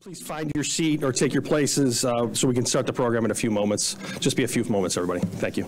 Please find your seat or take your places so we can start the program in a few moments. Just be a few moments, everybody. Thank you.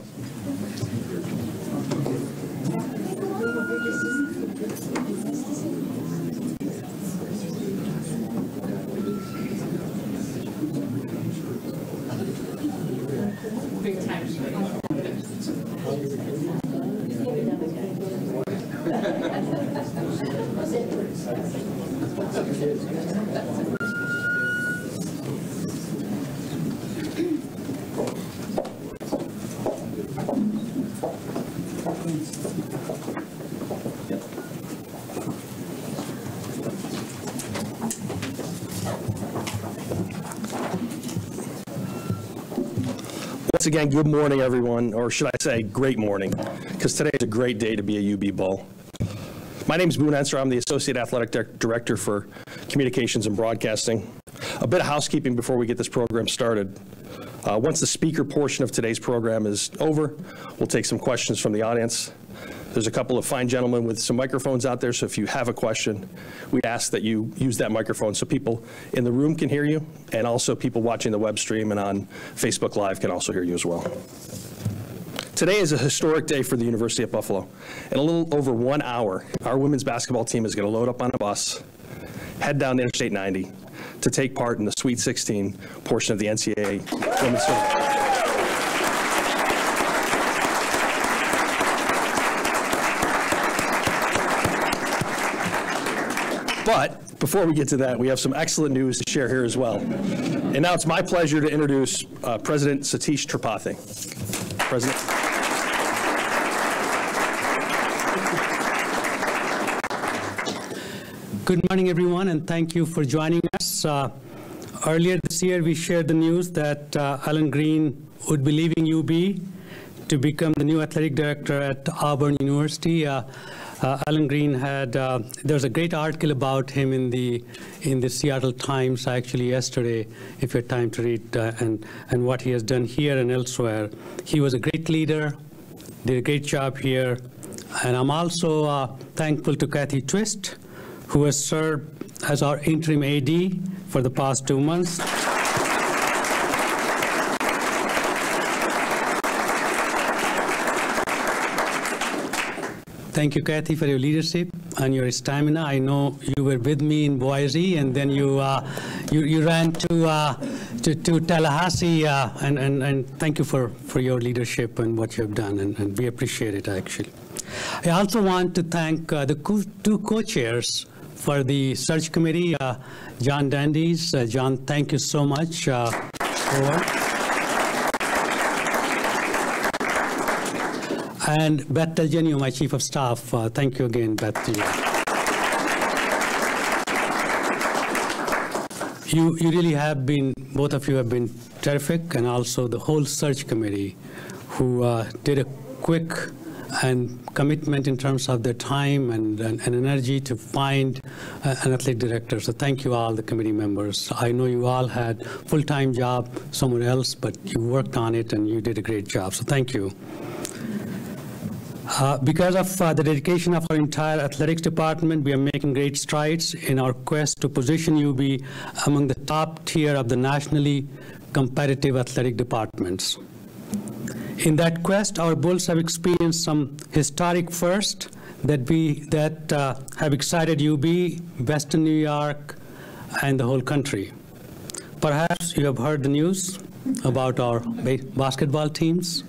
Once again, good morning, everyone, or should I say great morning, because today is a great day to be a UB Bull. My name is Boone Enser. I'm the Associate Athletic Director for Communications and Broadcasting. A bit of housekeeping before we get this program started. Once the speaker portion of today's program is over, we'll take some questions from the audience. There's a couple of fine gentlemen with some microphones out there, so if you have a question, we ask that you use that microphone so people in the room can hear you, and also people watching the web stream and on Facebook Live can also hear you as well. Today is a historic day for the University of Buffalo. In a little over 1 hour, our women's basketball team is going to load up on a bus, head down Interstate 90 to take part in the Sweet 16 portion of the NCAA Women's Tournament. But before we get to that, we have some excellent news to share here as well. And now it's my pleasure to introduce President Satish Tripathi. President. Good morning, everyone, and thank you for joining us. Earlier this year, we shared the news that Alan Green would be leaving UB to become the new athletic director at Auburn University. Alan Green had, there's a great article about him in the Seattle Times actually yesterday, if you had time to read, and what he has done here and elsewhere. He was a great leader, did a great job here, and I'm also thankful to Kathy Twist, who has served as our interim AD for the past 2 months. Thank you, Kathy, for your leadership and your stamina. I know you were with me in Boise, and then you ran to Tallahassee, and thank you for your leadership and what you have done, and we appreciate it, actually. I also want to thank the two co-chairs for the search committee, John Dandies. John, thank you so much. And Beth Delgenio, my Chief of Staff. Thank you again, Beth. You really have been, both of you have been terrific, and also the whole search committee, who did a quick and commitment in terms of their time and energy to find an athletic director. So thank you all, the committee members. I know you all had full-time job somewhere else, but you worked on it and you did a great job. So thank you. Because of the dedication of our entire athletics department, we are making great strides in our quest to position UB among the top tier of the nationally competitive athletic departments. In that quest, our Bulls have experienced some historic firsts that have excited UB, Western New York, and the whole country. Perhaps you have heard the news about our basketball teams.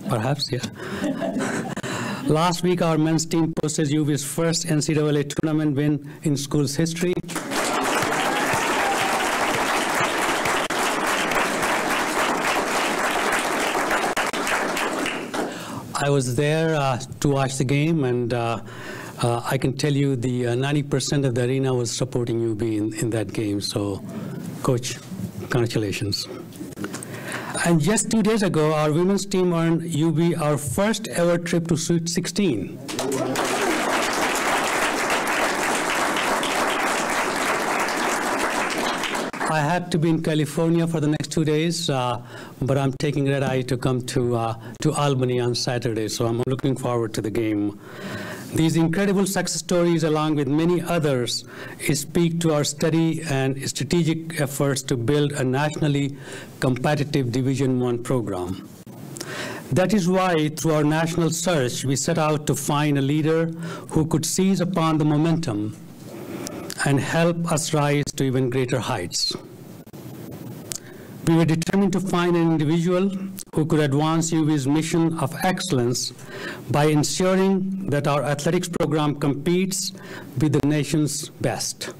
Perhaps, yeah. Last week, our men's team posted UB's first NCAA tournament win in school's history. I was there to watch the game, and I can tell you the 90% of the arena was supporting UB in that game. So, Coach, congratulations. And just 2 days ago, our women's team earned UB our first ever trip to Sweet 16. I had to be in California for the next 2 days, but I'm taking red eye to come to Albany on Saturday, so I'm looking forward to the game. These incredible success stories, along with many others, speak to our steady and strategic efforts to build a nationally competitive Division I program. That is why, through our national search, we set out to find a leader who could seize upon the momentum and help us rise to even greater heights. We were determined to find an individual who could advance UB's mission of excellence by ensuring that our athletics program competes with the nation's best.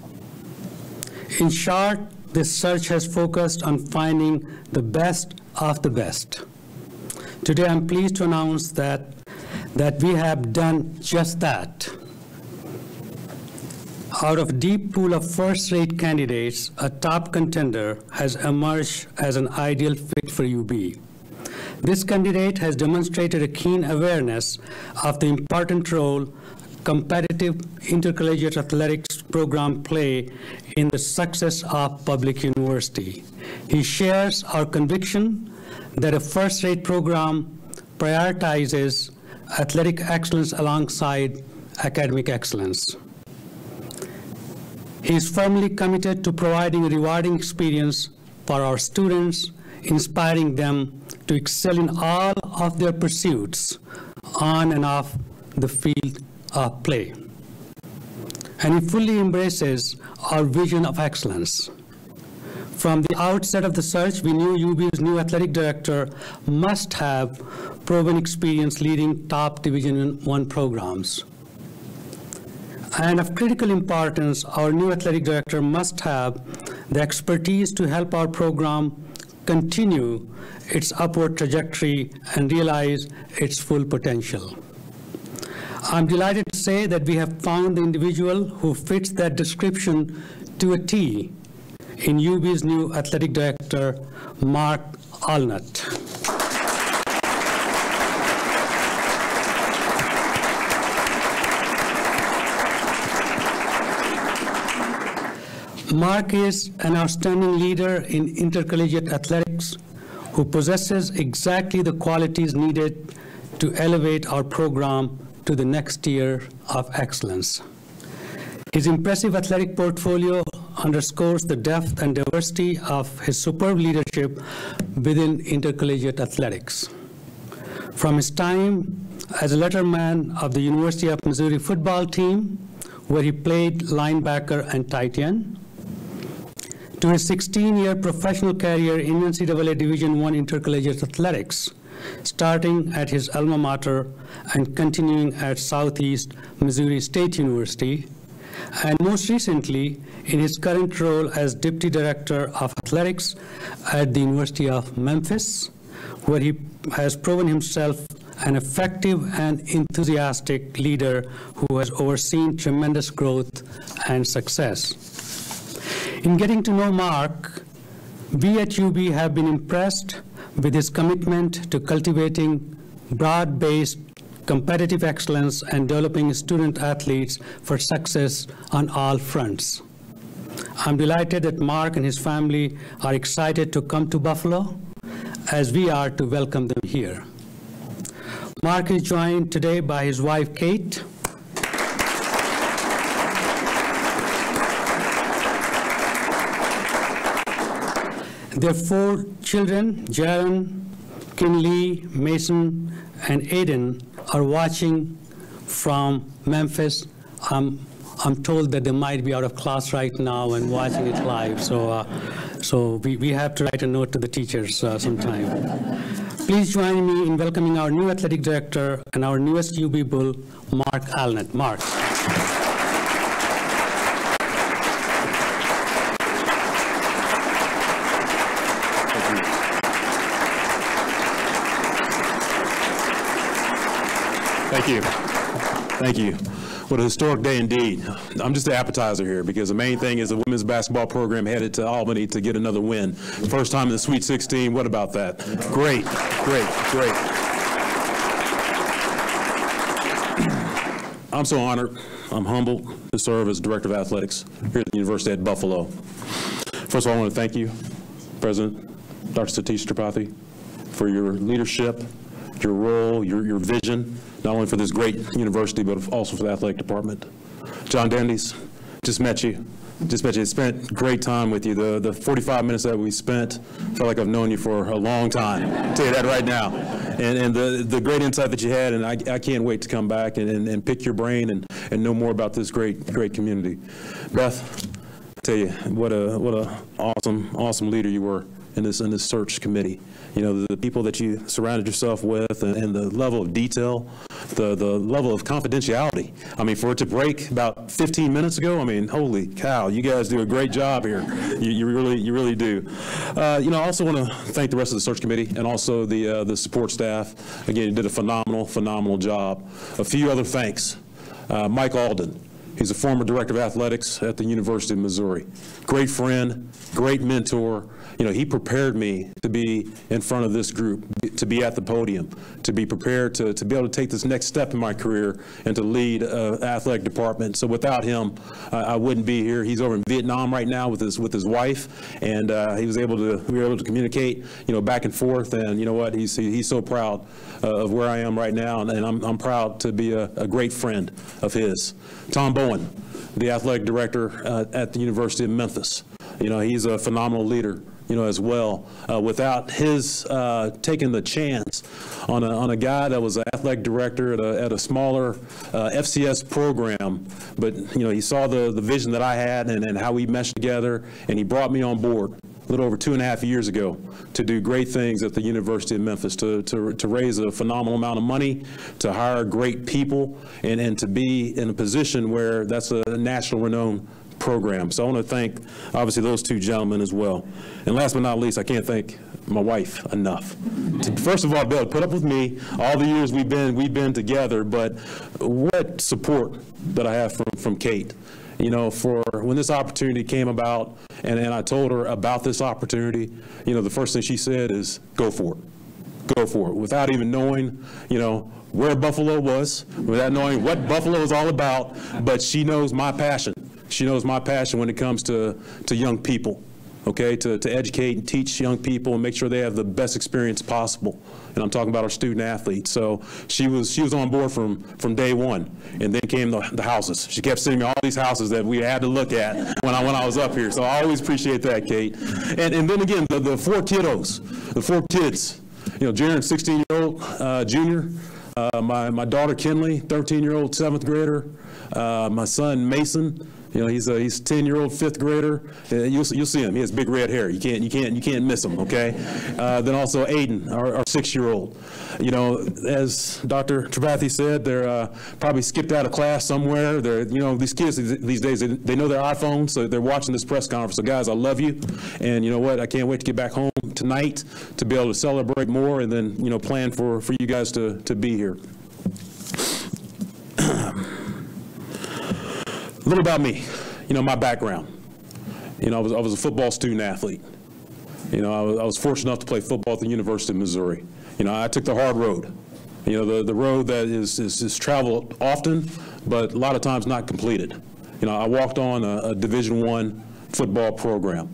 In short, this search has focused on finding the best of the best. Today, I'm pleased to announce that we have done just that. Out of a deep pool of first-rate candidates, a top contender has emerged as an ideal fit for UB. This candidate has demonstrated a keen awareness of the important role competitive intercollegiate athletics program play in the success of public university. He shares our conviction that a first-rate program prioritizes athletic excellence alongside academic excellence. He is firmly committed to providing a rewarding experience for our students, inspiring them to excel in all of their pursuits on and off the field of play. And he fully embraces our vision of excellence. From the outset of the search, we knew UB's new athletic director must have proven experience leading top Division I programs. And of critical importance, our new athletic director must have the expertise to help our program continue its upward trajectory and realize its full potential. I'm delighted to say that we have found the individual who fits that description to a T in UB's new athletic director, Mark Alnutt. Mark is an outstanding leader in intercollegiate athletics who possesses exactly the qualities needed to elevate our program to the next tier of excellence. His impressive athletic portfolio underscores the depth and diversity of his superb leadership within intercollegiate athletics. From his time as a letterman of the University of Missouri football team, where he played linebacker and tight end, to his 16-year professional career in NCAA Division I intercollegiate athletics, starting at his alma mater and continuing at Southeast Missouri State University, and most recently in his current role as Deputy Director of Athletics at the University of Memphis, where he has proven himself an effective and enthusiastic leader who has overseen tremendous growth and success. In getting to know Mark, we at UB have been impressed with his commitment to cultivating broad-based competitive excellence and developing student athletes for success on all fronts. I'm delighted that Mark and his family are excited to come to Buffalo, as we are to welcome them here. Mark is joined today by his wife, Kate, their 4 children, Jaron, Kinley, Mason, and Aiden, are watching from Memphis. I'm told that they might be out of class right now and watching it live, so we have to write a note to the teachers sometime. Please join me in welcoming our new athletic director and our newest UB Bull, Mark Alnutt. Mark. Thank you. Thank you. What a historic day indeed. I'm just the appetizer here because the main thing is the women's basketball program headed to Albany to get another win. First time in the Sweet 16. What about that? Great, great, great. I'm so honored. I'm humbled to serve as Director of Athletics here at the University at Buffalo. First of all, I want to thank you, President Dr. Satish Tripathi, for your leadership, your role, your vision, not only for this great university, but also for the athletic department. John Dandies, just met you. Spent great time with you. The 45 minutes that we spent, felt like I've known you for a long time. I'll tell you that right now. And the great insight that you had, and I can't wait to come back and pick your brain and know more about this great community. Beth, I tell you, what a awesome leader you were in this search committee. You know, the people that you surrounded yourself with, and the level of detail, the level of confidentiality. I mean, for it to break about 15 minutes ago, I mean, holy cow, you guys do a great job here. You really do. You know, I also want to thank the rest of the search committee and also the support staff. Again, you did a phenomenal job. A few other thanks. Mike Alden. He's a former director of athletics at the University of Missouri. Great friend, great mentor. You know, he prepared me to be in front of this group, to be at the podium, to be prepared to be able to take this next step in my career and to lead athletic department. So without him, I wouldn't be here. He's over in Vietnam right now with his wife, and we were able to communicate, you know, back and forth. And you know what? He's so proud of where I am right now, and I'm proud to be a great friend of his. Tom Bowen, the athletic director at the University of Memphis. You know, he's a phenomenal leader, you know, as well. Without his taking the chance on a guy that was an athletic director at a smaller FCS program, but, you know, he saw the vision that I had and how we meshed together, and he brought me on board a little over 2.5 years ago to do great things at the University of Memphis, to raise a phenomenal amount of money, to hire great people, and to be in a position where that's a national renowned program. So I want to thank, obviously, those two gentlemen as well. And last but not least, I can't thank my wife enough. First of all, be able to put up with me all the years we've been together, but what support that I have from Kate. You know, for when this opportunity came about, and I told her about this opportunity, you know, the first thing she said is, go for it. Go for it. Without even knowing, you know, where Buffalo was, without knowing what Buffalo is all about, but she knows my passion. She knows my passion when it comes to young people, okay, to educate and teach young people and make sure they have the best experience possible. And I'm talking about our student athletes. So she was on board from day one, and then came the houses. She kept sending me all these houses that we had to look at when I was up here. So I always appreciate that, Kate. And then again, the four kiddos, the four kids. You know, Jaron, 16-year-old junior. My daughter Kinley, 13-year-old 7th grader. My son Mason. You know, he's 10-year-old 5th grader. You'll see him. He has big red hair. You can't miss him. Okay. Then also Aiden, our 6-year-old. You know, as Dr. Tripathi said, they're probably skipped out of class somewhere. You know, these kids these days, they know their iPhone, so they're watching this press conference. So guys, I love you, and you know what? I can't wait to get back home tonight to be able to celebrate more, and then, you know, plan for you guys to be here. A little about me, you know, my background. You know, I was a football student athlete. You know, I was fortunate enough to play football at the University of Missouri. You know, I took the hard road. You know, the road that is traveled often, but a lot of times not completed. You know, I walked on a Division I football program,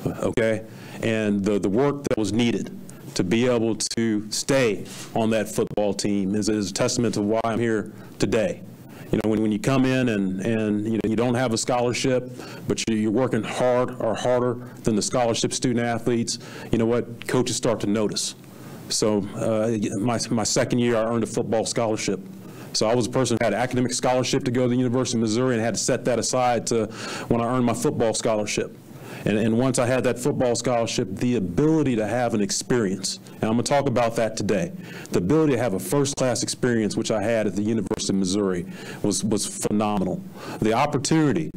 okay? And the work that was needed to be able to stay on that football team is a testament to why I'm here today. You know, when you come in and you know, you don't have a scholarship, but you're working hard or harder than the scholarship student athletes, you know what, coaches start to notice. So my second year, I earned a football scholarship. So I was a person who had an academic scholarship to go to the University of Missouri and had to set that aside to when I earned my football scholarship. And once I had that football scholarship, the ability to have an experience, and I'm going to talk about that today, the ability to have a first-class experience, which I had at the University of Missouri, was phenomenal. The opportunity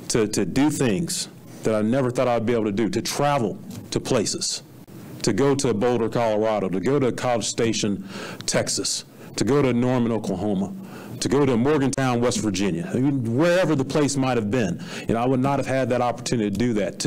to do things that I never thought I'd be able to do, to travel to places, to go to Boulder, Colorado, to go to College Station, Texas, to go to Norman, Oklahoma, to go to Morgantown, West Virginia, I mean, wherever the place might have been. You know, I would not have had that opportunity to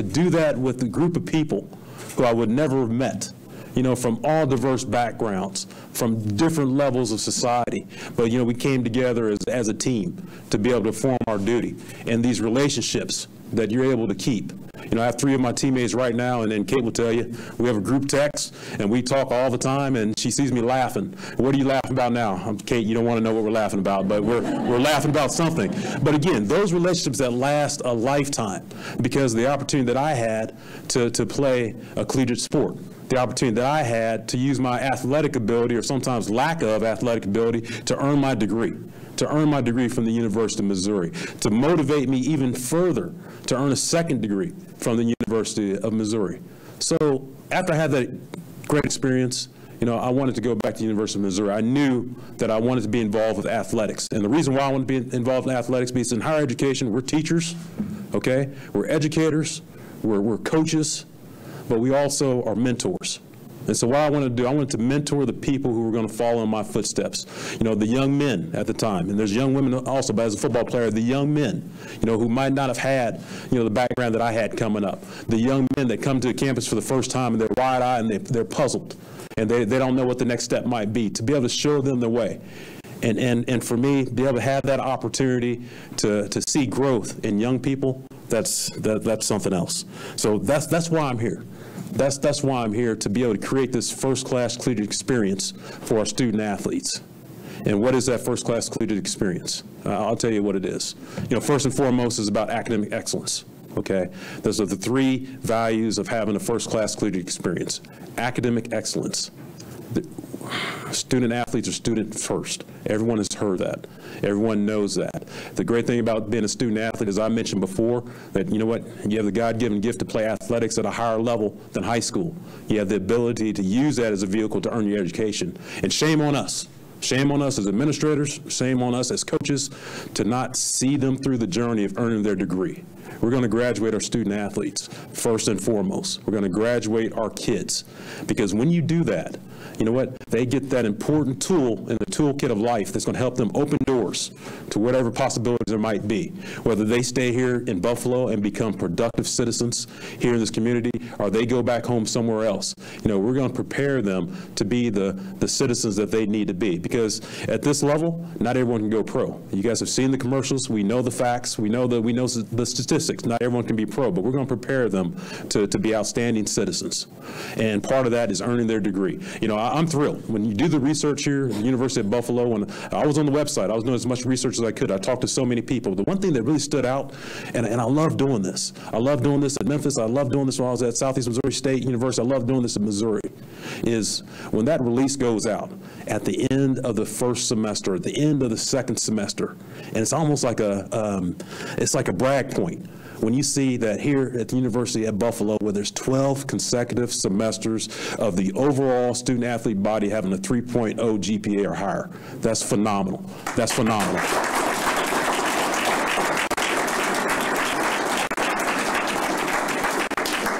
do that with a group of people who I would never have met, you know, from all diverse backgrounds, from different levels of society. But, you know, we came together as a team to be able to form our duty. And these relationships that you're able to keep. You know, I have 3 of my teammates right now, and then Kate will tell you, we have a group text, and we talk all the time, and she sees me laughing. What are you laughing about now? Kate, you don't want to know what we're laughing about, but we're laughing about something. But again, those relationships that last a lifetime, because of the opportunity that I had to play a collegiate sport, the opportunity that I had to use my athletic ability, or sometimes lack of athletic ability, to earn my degree. From the University of Missouri, to motivate me even further to earn a second degree from the University of Missouri. So after I had that great experience, you know, I wanted to go back to the University of Missouri. I knew that I wanted to be involved with athletics. And the reason why I wanted to be involved in athletics, because in higher education, we're teachers, okay? We're educators, we're coaches, but we also are mentors. And so what I wanted to do, I wanted to mentor the people who were going to follow in my footsteps. You know, the young men at the time, and there's young women also, but as a football player, the young men, you know, who might not have had, you know, the background that I had coming up. The young men that come to campus for the first time and they're wide-eyed and they're puzzled and they don't know what the next step might be, to be able to show them the way. And for me, be able to have that opportunity to see growth in young people, that's something else. So that's why I'm here. That's why I'm here, to be able to create this first-class collegiate experience for our student athletes. And what is that first-class collegiate experience? I'll tell you what it is. You know, first and foremost is about academic excellence, okay? Those are the 3 values of having a first-class collegiate experience. Academic excellence. Student athletes are student first. Everyone has heard that. Everyone knows that. The great thing about being a student athlete, as I mentioned before, that, you know what, you have the God-given gift to play athletics at a higher level than high school. You have the ability to use that as a vehicle to earn your education. And shame on us. Shame on us as administrators, shame on us as coaches, to not see them through the journey of earning their degree. We're going to graduate our student athletes, first and foremost. We're going to graduate our kids. Because when you do that, you know what? They get that important tool in the toolkit of life that's going to help them open doors to whatever possibilities there might be. Whether they stay here in Buffalo and become productive citizens here in this community, or they go back home somewhere else. You know, we're going to prepare them to be the citizens that they need to be. Because at this level, not everyone can go pro. You guys have seen the commercials. We know the facts. We know the statistics. Not everyone can be pro, but we're going to prepare them to be outstanding citizens. And part of that is earning their degree. You know, I'm thrilled. When you do the research here at the University of Buffalo, when I was on the website, I was doing as much research as I could. I talked to so many people. The one thing that really stood out, and I love doing this. I love doing this at Memphis. I love doing this when I was at Southeast Missouri State University. I love doing this in Missouri, is when that release goes out at the end of the first semester, at the end of the second semester, and it's almost like it's like a brag point. When you see that here at the University at Buffalo, where there's 12 consecutive semesters of the overall student-athlete body having a 3.0 GPA or higher, that's phenomenal. That's phenomenal.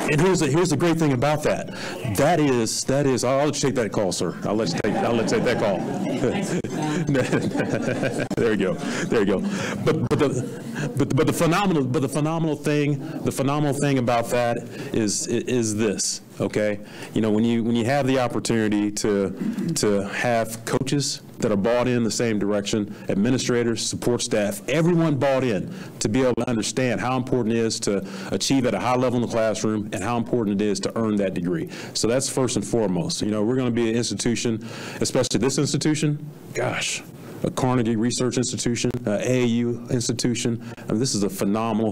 And here's the great thing about that. That is. I'll let you take that call, sir. I'll let you take that call. There you go. But the phenomenal thing about that is this. Okay, you know, when you have the opportunity to have coaches that are bought in the same direction, administrators, support staff, everyone bought in to be able to understand how important it is to achieve at a high level in the classroom and how important it is to earn that degree. So that's first and foremost. You know, we're going to be an institution, especially this institution, gosh, a Carnegie Research Institution, AAU institution. I mean, this is a phenomenal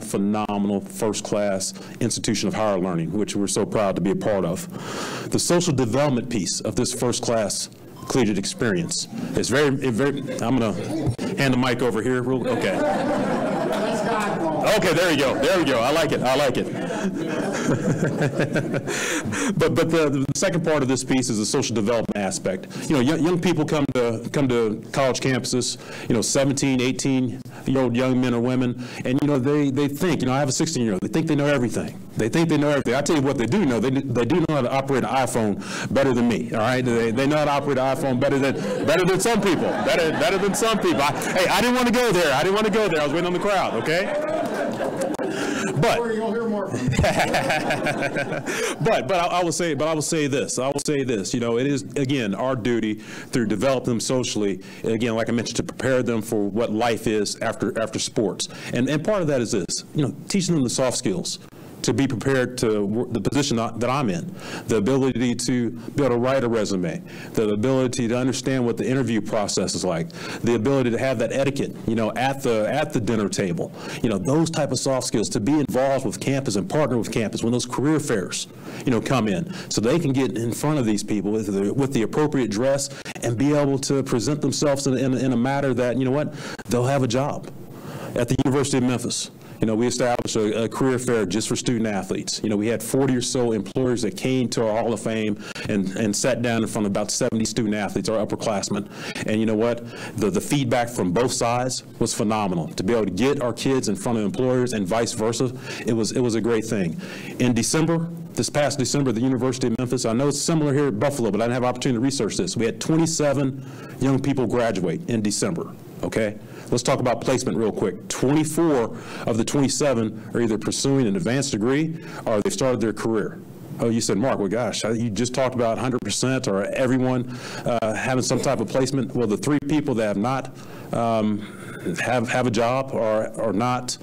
first-class institution of higher learning, which we're so proud to be a part of. The social development piece of this first-class collegiate experience is very, I'm going to hand the mic over here. Okay. Okay, there you go. I like it. But the second part of this piece is the social development aspect. You know, young people come to college campuses, you know, 17, 18-year-old young men or women, and, you know, they think, you know, I have a 16-year-old, they think they know everything. I tell you what they do know. They do know how to operate an iPhone better than me, all right? They know how to operate an iPhone better than some people. Better than some people. I didn't want to go there. I was waiting on the crowd, okay? But But I will say this. You know, it is again our duty to develop them socially. Again, like I mentioned, to prepare them for what life is after sports. And part of that is this. You know, teaching them the soft skills to be prepared to the position that I'm in, the ability to be able to write a resume, the ability to understand what the interview process is like, the ability to have that etiquette, you know, at the dinner table, you know, those type of soft skills, to be involved with campus and partner with campus when those career fairs, you know, come in, so they can get in front of these people with the appropriate dress and be able to present themselves in a manner that, you know what, they'll have a job. At the University of Memphis, you know, we established a career fair just for student athletes. You know, we had 40 or so employers that came to our Hall of Fame and sat down in front of about 70 student athletes, our upperclassmen. And you know what? The feedback from both sides was phenomenal. To be able to get our kids in front of employers and vice versa, it was a great thing. In December, this past December, the University of Memphis, I know it's similar here at Buffalo, but I didn't have an opportunity to research this. We had 27 young people graduate in December, okay? Let's talk about placement real quick. 24 of the 27 are either pursuing an advanced degree or they've started their career. Oh, you said, Mark, well, gosh, you just talked about 100% or everyone having some type of placement. Well, the 3 people that have not have a job or not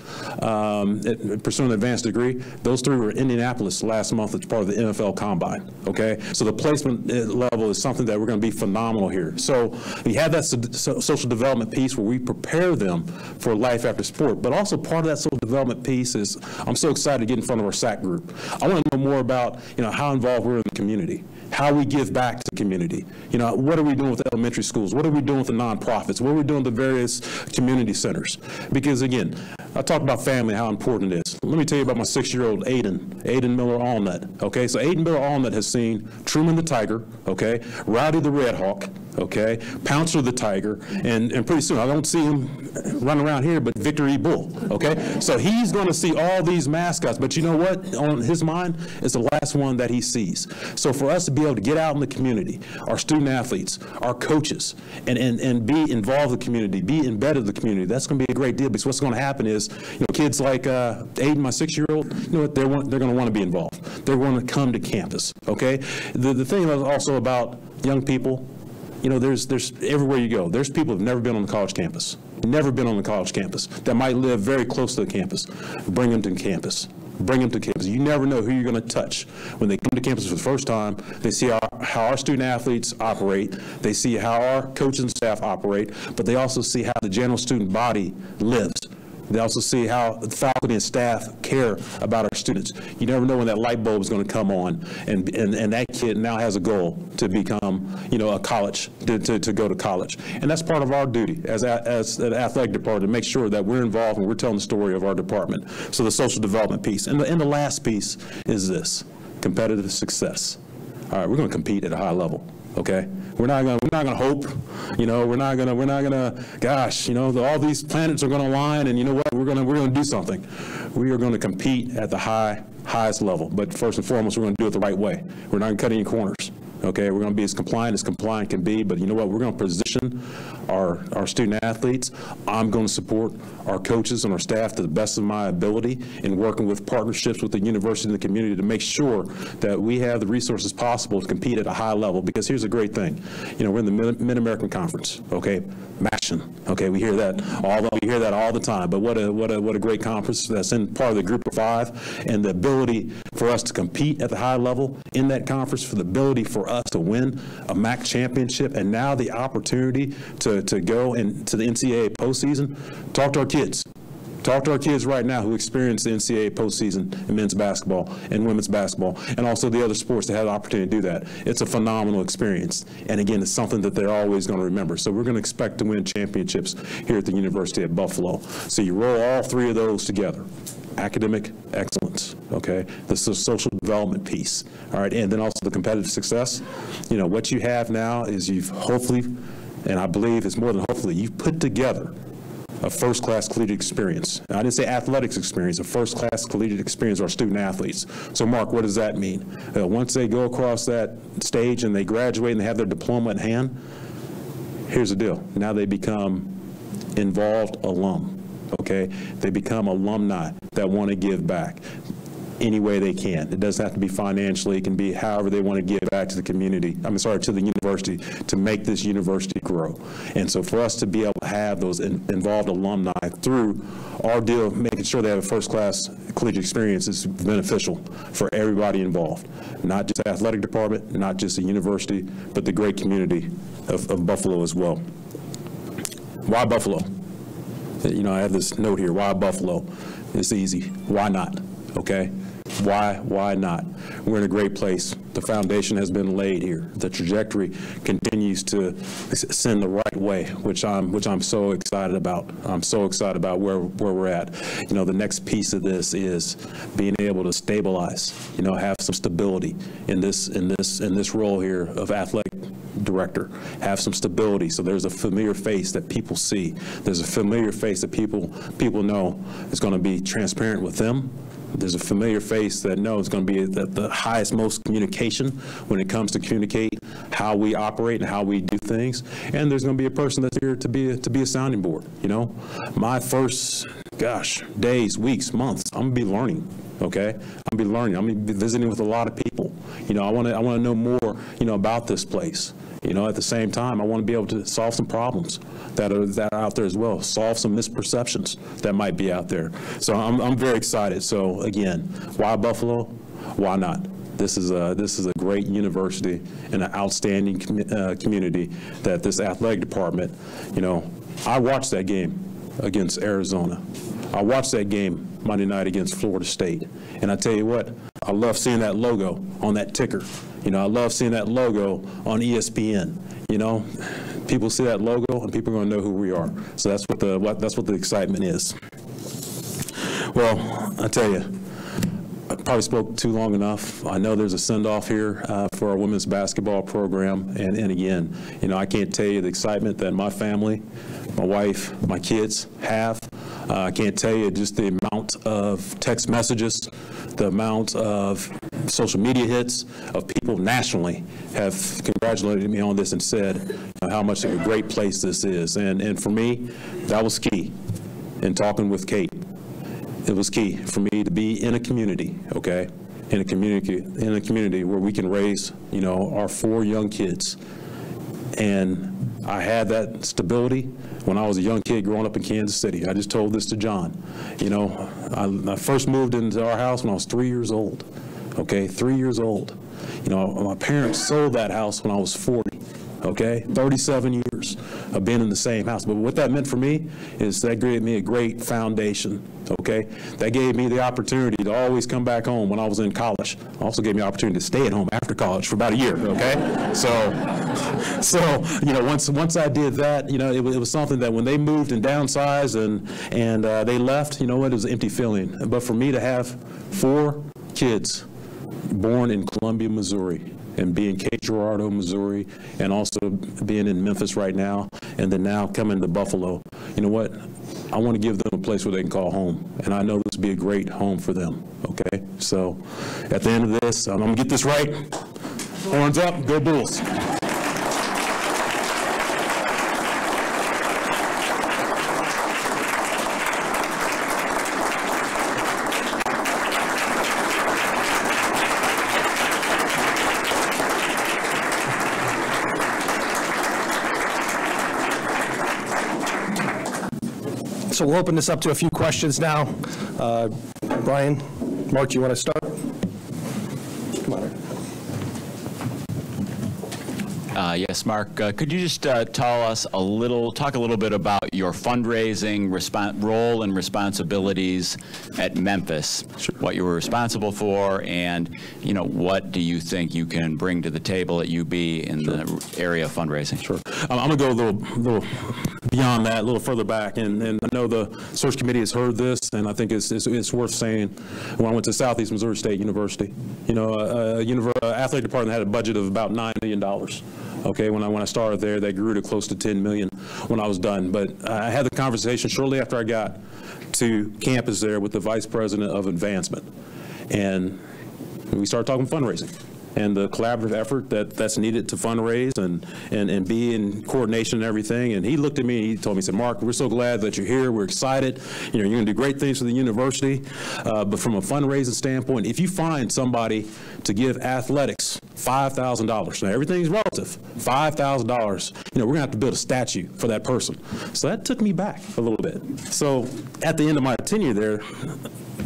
pursuing an advanced degree, those 3 were in Indianapolis last month as part of the NFL Combine, okay? So the placement level is something that we're going to be phenomenal here. So we have that social development piece where we prepare them for life after sport, but also part of that social development piece is I'm so excited to get in front of our SAC group. I want to know more about, you know, how involved we're in the community, how we give back to the community. You know, what are we doing with elementary schools? What are we doing with the nonprofits? What are we doing with the various community centers? Because again, I talk about family, how important it is. Let me tell you about my 6-year-old Aiden Miller Alnutt, okay? So Aiden Miller Alnutt has seen Truman the Tiger, okay? Rowdy the Red Hawk, okay? Pouncer the Tiger, and pretty soon, I don't see him running around here, but Victor E. Bull, okay? So he's going to see all these mascots, but you know what? On his mind is the last one that he sees. So for us to be able to get out in the community, our student athletes, our coaches, and be involved in the community, be embedded in the community, that's going to be a great deal, because what's going to happen is, you know, kids like Aiden, my 6-year-old, you know what, they're going to want to be involved. They're going to come to campus, okay? The thing also about young people, you know, there's everywhere you go, there's people who've never been on the college campus, that might live very close to the campus. Bring them to campus. Bring them to campus. You never know who you're going to touch. When they come to campus for the first time, they see how our student athletes operate, they see how our coaches and staff operate, but they also see how the general student body lives. They also see how the faculty and staff care about our students. You never know when that light bulb is going to come on, and that kid now has a goal to become, you know, a college, to go to college. And that's part of our duty as an athletic department, to make sure that we're involved and we're telling the story of our department. So the social development piece. And the last piece is this, competitive success. All right, we're going to compete at a high level. Okay, we're not gonna hope, you know, we're not gonna, gosh, you know, all these planets are gonna align, and you know what, we're gonna do something. We are gonna compete at the highest level, but first and foremost, we're gonna do it the right way. We're not gonna cut any corners. Okay, we're going to be as compliant can be, but you know what, we're going to position our student athletes. I'm going to support our coaches and our staff to the best of my ability in working with partnerships with the university and the community to make sure that we have the resources possible to compete at a high level, because here's a great thing. You know, we're in the Mid-American Conference, okay, MACtion, okay, we hear that all the time, but what a great conference that's in part of the group of 5, and the ability for us to compete at the high level in that conference, for the ability for us to win a MAC championship, and now the opportunity to go into the NCAA postseason. Talk to our kids. Talk to our kids right now who experience the NCAA postseason in men's basketball and women's basketball, and also the other sports that have the opportunity to do that. It's a phenomenal experience. And again, it's something that they're always going to remember. So we're going to expect to win championships here at the University of Buffalo. So you roll all 3 of those together. Academic excellence, okay? The social development piece, all right? And then also the competitive success. You know, what you have now is you've hopefully, and I believe it's more than hopefully, you've put together a first-class collegiate experience. Now, I didn't say athletics experience, a first-class collegiate experience for our student athletes. So, Mark, what does that mean? Once they go across that stage and they graduate and they have their diploma in hand, here's the deal. Now they become involved alum, okay? They become alumni that want to give back. any way they can. It doesn't have to be financially. It can be however they want to give back to the community, to the university, to make this university grow. And so for us to be able to have those involved alumni through our deal of making sure they have a first-class collegiate experience is beneficial for everybody involved, not just the athletic department, not just the university, but the great community of Buffalo as well. Why Buffalo? You know, I have this note here, why Buffalo? It's easy. Why not? Okay? Why not? We're in a great place. The foundation has been laid here. The trajectory continues to send the right way, which I'm so excited about. I'm so excited about where we're at. You know, the next piece of this is being able to stabilize, you know, have some stability in this role here of athletic director, have some stability so there's a familiar face that people see. There's a familiar face that people know is going to be transparent with them. There's a familiar face that knows it's going to be the highest, most communication when it comes to communicate how we operate and how we do things. And there's going to be a person that's here to be a sounding board. You know, my first, days, weeks, months, I'm going to be learning. Okay, I'm going to be learning. I'm going to be visiting with a lot of people. You know, I want to know more, you know, about this place. You know, at the same time, I want to be able to solve some problems that are out there as well, solve some misperceptions that might be out there. So I'm very excited. So again, why Buffalo? Why not? This is a great university and an outstanding community that this athletic department, you know, I watched that game against Arizona. I watched that game Monday night against Florida State. And I tell you what, I love seeing that logo on that ticker. You know, I love seeing that logo on ESPN. You know, people see that logo and people are going to know who we are. So that's what the excitement is. Well, I tell you, I probably spoke too long enough. I know there's a send-off here for our women's basketball program. And again, you know, I can't tell you the excitement that my family, my wife, my kids have. I can't tell you just the amount of text messages, the amount of social media hits of people nationally have congratulated me on this and said, you know, how much of a great place this is. And for me, that was key in talking with Kate. It was key for me to be in a community, okay, in a community where we can raise, you know, our 4 young kids. And I had that stability when I was a young kid growing up in Kansas City. I just told this to John. You know, I first moved into our house when I was 3 years old, okay, 3 years old. You know, my parents sold that house when I was 40, okay, 37 years of being in the same house. But what that meant for me is that gave me a great foundation, okay? That gave me the opportunity to always come back home when I was in college. Also gave me the opportunity to stay at home after college for about a year, okay? So you know, once I did that, you know, it was something that when they moved and downsized and they left, you know what, it was an empty feeling. But for me to have 4 kids born in Columbia, Missouri, and being Cape Girardeau, Missouri, and also being in Memphis right now, and then now coming to Buffalo, you know what? I want to give them a place where they can call home, and I know this will be a great home for them, okay? So at the end of this, I'm going to get this right. Horns up, go Bulls. So we'll open this up to a few questions now. Brian, Mark, do you want to start? Come on. Yes, Mark, could you just talk a little bit about your fundraising role and responsibilities at Memphis, sure. What you were responsible for, and you know, what do you think you can bring to the table at UB in sure. the area of fundraising? Sure. I'm going to go a little beyond that, a little further back, and I know the search committee has heard this, and I think it's worth saying. When I went to Southeast Missouri State University, you know, athletic department had a budget of about $9 million. Okay, when I started there, they grew to close to $10 million when I was done. But I had the conversation shortly after I got to campus there with the vice president of advancement, and we started talking fundraising. and the collaborative effort that's needed to fundraise and be in coordination and everything. And he looked at me and he told me, he said, Mark, we're so glad that you're here. We're excited. You're going to do great things for the university. But from a fundraising standpoint, if you find somebody to give athletics $5,000, now everything's relative, $5,000, we're going to have to build a statue for that person. So that took me back a little bit. So at the end of my tenure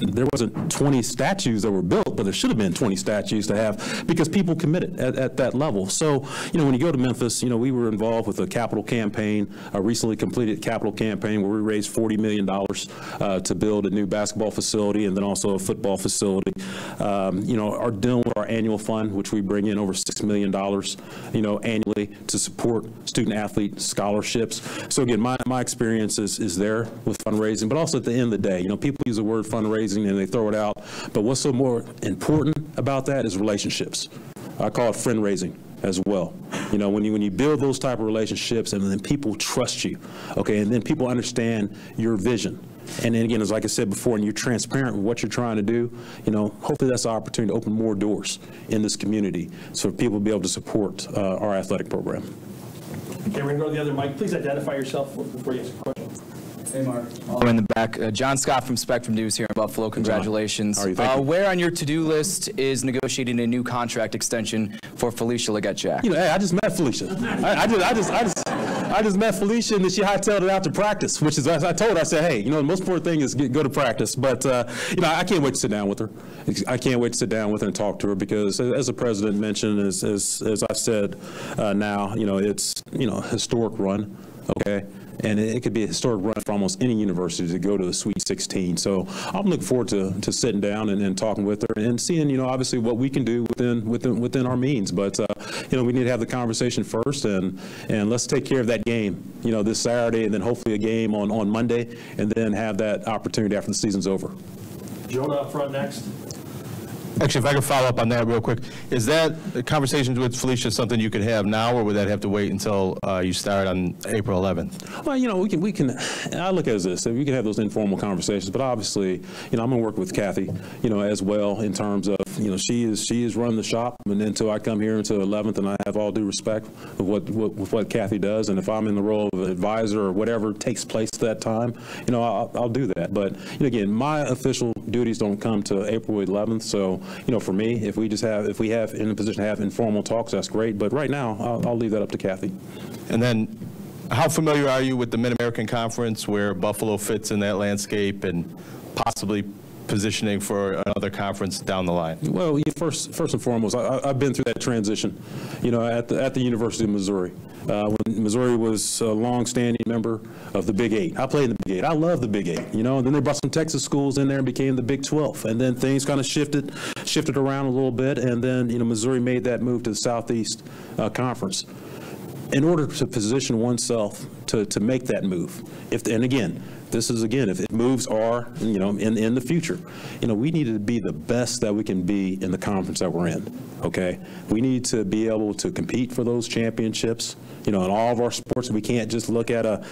there wasn't 20 statues that were built, but there should have been 20 statues to have, because people committed at that level. So, when you go to Memphis, we were involved with a capital campaign, a recently completed capital campaign where we raised $40 million to build a new basketball facility and then also a football facility. Are dealing with our annual fund, which we bring in over $6 million, annually to support student athlete scholarships. So again, my experience is there with fundraising, but also at the end of the day, people use the word fundraising and they throw it out, but what's so more important about that is relationships. I call it friend raising as well. When you build those type of relationships and then people trust you, okay, and then people understand your vision. And then again, as like I said before, and you're transparent with what you're trying to do, hopefully that's an opportunity to open more doors in this community so people will be able to support our athletic program. Okay, we're going to go to the other mic. Please identify yourself before you ask a question. Hey, Mark. All in the back. John Scott from Spectrum News here in Buffalo. Congratulations. How are you? Thank you. Where on your to-do list is negotiating a new contract extension for Felicia Leggett-Jack? Hey, I just met Felicia. I just met Felicia, and then she hightailed it out to practice, which is, I told her, I said, hey, the most important thing is go to practice. But, I can't wait to sit down with her. I can't wait to sit down with her and talk to her because, as the president mentioned, as I said now, it's, a historic run, okay? And it could be a historic run for almost any university to go to the Sweet 16. So I'm looking forward to sitting down and talking with her and seeing, obviously what we can do within our means. But, we need to have the conversation first and let's take care of that game, this Saturday, and then hopefully a game on Monday, and then have that opportunity after the season's over. Jonah up front next. Actually, if I could follow up on that real quick, is that conversations with Felicia something you could have now, or would that have to wait until you start on April 11th? Well, we can. I look at it as this: we can have those informal conversations, but obviously, I'm going to work with Kathy, as well in terms of, she is running the shop, and until I come here until 11th, and I have all due respect of what Kathy does, and if I'm in the role of advisor or whatever takes place at that time, I'll do that. But again, my official duties don't come to April 11th, so. For me, if we have in a position to have informal talks, that's great. But right now, I'll leave that up to Kathy. And then, how familiar are you with the Mid-American Conference, where Buffalo fits in that landscape, and possibly positioning for another conference down the line? Well, first and foremost, I've been through that transition, at the University of Missouri. When Missouri was a long-standing member of the Big 8. I played in the Big 8. I love the Big 8, and then they brought some Texas schools in there and became the Big 12. And then things kind of shifted around a little bit, and then, Missouri made that move to the Southeast Conference. In order to position oneself to make that move, if moves are, in the future, we need to be the best that we can be in the conference that we're in, okay? We need to be able to compete for those championships, in all of our sports. We can't just look at a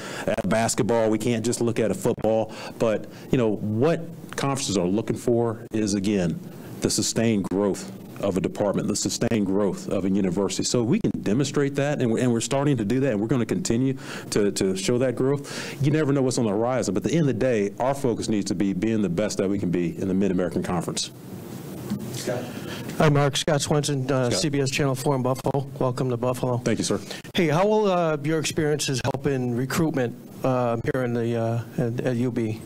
basketball, we can't just look at a football, but, what conferences are looking for is, again, the sustained growth of a department, the sustained growth of a university. So we can demonstrate that, and we're starting to do that, and we're going to continue to show that growth. You never know what's on the horizon, but at the end of the day, our focus needs to be being the best that we can be in the Mid-American Conference. Scott. Hi, Mark. Scott Swenson, CBS Channel 4 in Buffalo. Welcome to Buffalo. Thank you, sir. Hey, how will your experiences help in recruitment here in the at UB?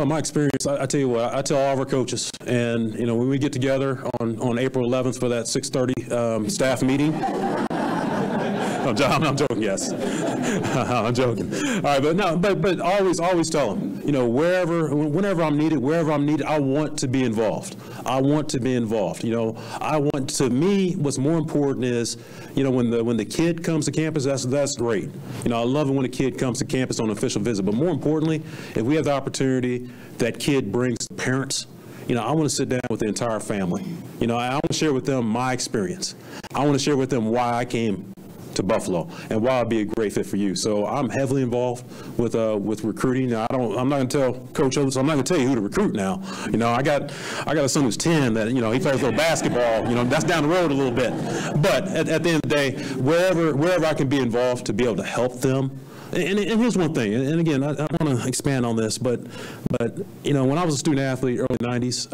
My experience, I tell you what, I tell all of our coaches, and when we get together on April 11th for that 6:30 staff meeting. I'm joking, yes. I'm joking. All right, but always tell them, whenever I'm needed, I want to be involved. To me, what's more important is, when the kid comes to campus, that's great. I love it when a kid comes to campus on an official visit, but more importantly, if we have the opportunity, that kid brings parents, I want to sit down with the entire family. I want to share with them my experience. I want to share with them why I came to Buffalo and why I'd be a great fit for you. So I'm heavily involved with recruiting. Now, I'm not going to tell Coach Oates, I'm not going to tell you who to recruit now. You know, I got a son who's 10 that, you know, he plays a little basketball. You know, that's down the road a little bit. But at the end of the day, wherever I can be involved to be able to help them. And here's one thing, and again, I want to expand on this, but you know, when I was a student athlete, early 90s,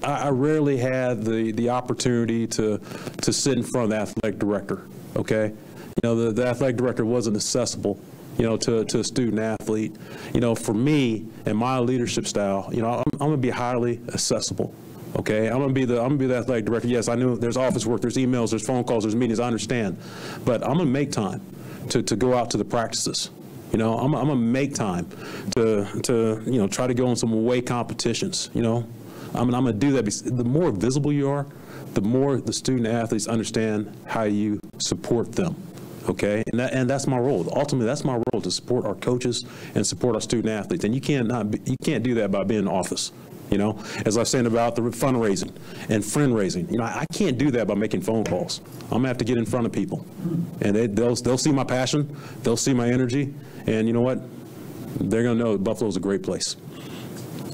I rarely had the opportunity to sit in front of the athletic director, okay? You know, the athletic director wasn't accessible, you know, to a student athlete. You know, for me and my leadership style, you know, I'm going to be highly accessible. Okay, I'm gonna be the athletic director. Yes, I know there's office work, there's emails, there's phone calls, there's meetings. I understand, but I'm gonna make time to go out to the practices. You know, I'm gonna make time to you know, try to go on some away competitions. You know, I'm gonna do that because the more visible you are, the more the student athletes understand how you support them. Okay, and that's my role. Ultimately, that's my role, to support our coaches and support our student athletes. And you can't do that by being in office. You know, as I was saying about the fundraising and friend raising, you know, I can't do that by making phone calls. I'm gonna have to get in front of people, and they'll see my passion, they'll see my energy, and you know what? They're gonna know that Buffalo's a great place.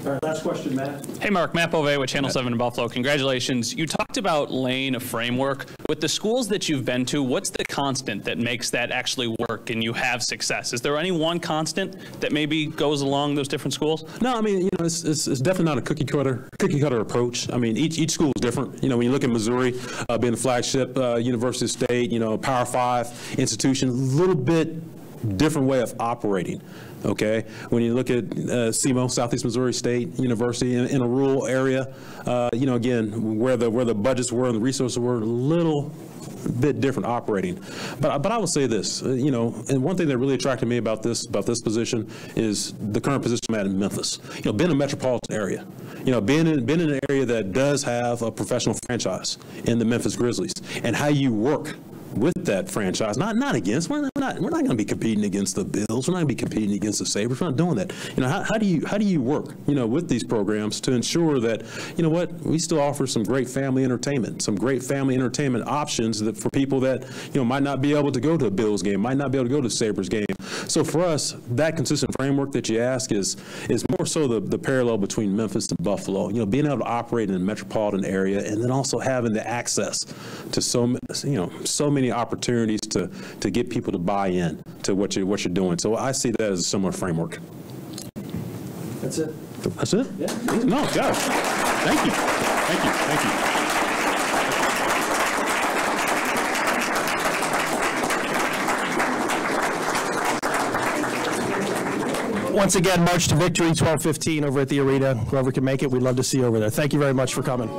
All right, last question, Matt. Hey, Mark. Matt Bove with Channel 7 in Buffalo. Congratulations. You talked about laying a framework. With the schools that you've been to, what's the constant that makes that actually work and you have success? Is there any one constant that maybe goes along those different schools? No, I mean, you know, it's definitely not a cookie cutter approach. I mean, each school is different. You know, when you look at Missouri, being a flagship University of State, you know, Power 5 institution, a little bit different way of operating. Okay, when you look at SEMO, Southeast Missouri State University, in a rural area, you know, again, where the budgets were and the resources were, a little bit different operating. But I will say this, you know, and one thing that really attracted me about this position is the current position I'm at in Memphis. You know, being in a metropolitan area, you know, being in an area that does have a professional franchise in the Memphis Grizzlies, and how you work with that franchise, not against. We're not going to be competing against the Bills. We're not going to be competing against the Sabres. We're not doing that. You know, how do you work, you know, with these programs to ensure that, you know what, we still offer some great family entertainment options that for people that, you know, might not be able to go to a Bills game, might not be able to go to a Sabres game. So for us, that consistent framework that you ask is more so the parallel between Memphis and Buffalo. You know, being able to operate in a metropolitan area, and then also having the access to so many opportunities to get people to buy in to what you're doing. So I see that as a similar framework. That's it. That's it? Yeah. No, gosh. Thank you. Thank you. Thank you. Once again, March to Victory, 12:15 over at the arena. Whoever can make it, we'd love to see you over there. Thank you very much for coming.